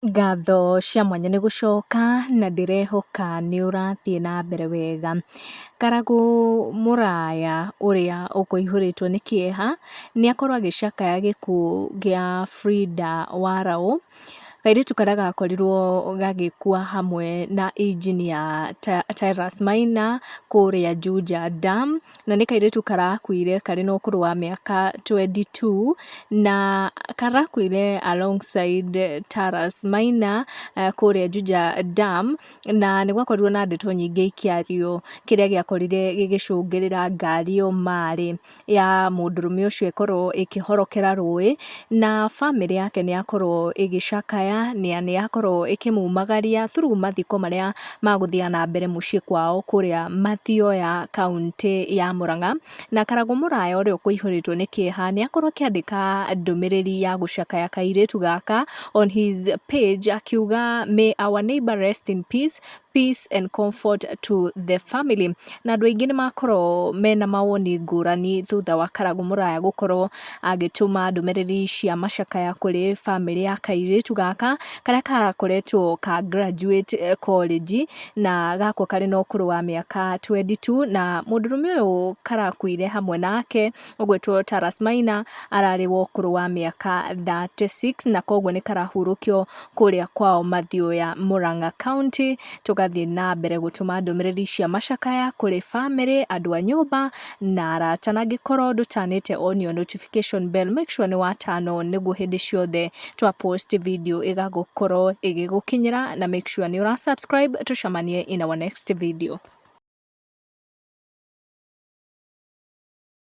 Ngatho cia mwanya nĩ gũcoka na ndĩrehoka nĩ ũrathiĩ na mbere wega. Karangu Muraya ũrĩa ũkũihũrĩtwo nĩ kĩeha nĩ akorwo agĩcakaya gĩkuũ gĩa Frida Warau, kairĩtu karĩa gakorirwo gagĩkua hamwe na injinia Tyrus Maina kũrĩa Juja Dam, na nĩ kairĩtu karakuire karĩ na ũkũrũ wa mĩaka 22 na karakuire alongside Tyrus Maina kũrĩa Juja Dam, na nĩ gwakorirwo na ndeto nyingĩ ikĩario kĩrĩa gĩakorire gĩgĩcũngĩrĩra ngari ĩyo marĩ ya mũndũrũme ũcio ĩkorwo ĩkĩhorokera rũĩ, na bamĩrĩ yake nĩ yakorwo ĩgĩcakaya nĩ yakorwo ĩkĩmumagaria through mathiko marĩa magũthiaga na mbere mũciĩ kwao kũrĩa Mathioya kaũntĩ ya Murang'a. Na Karangu Muraya ũrĩa ũkũihũrĩtwo nĩ kĩeha nĩ akorwo akĩandĩka ndũmĩrĩri ya gũcakaya kairĩtu gaka on his page akiuga may our neighbor rest in peace, peace and comfort to the family. Na andũ aingĩ nĩ makorwo mena mawoni ngũrani thutha wa Karangu Muraya gũkorwo agĩtũma ndũmĩrĩri cia macakaya kũrĩ bamĩrĩ ya kairĩtu gaka karĩa karakoretwo ka graduate college na gakwo karĩ na ũkũrũ wa mĩaka 22, na mũndũrũme ũyũ karakuire hamwe nake ũgwĩtwo Tyrus Maina ararĩ wa ũkũrũ wa mĩaka 36, na koguo nĩ karahurũkio kũrĩa kwao Mathioya Murang'a County. Tũgathiĩ na mbere gũtũma ndũmĩrĩri cia macakaya kũrĩ bamĩrĩ, andũ a nyũmba na arata, na angĩkorwo ndũtanĩte on your notification bell, make sure nĩ wa turn on nĩguo hĩndĩ ciothe twa post video ĩgagũkorwo ĩgĩgũkinyĩra, na make sure nĩ ũra subscribe. Tũcemanie in our next video.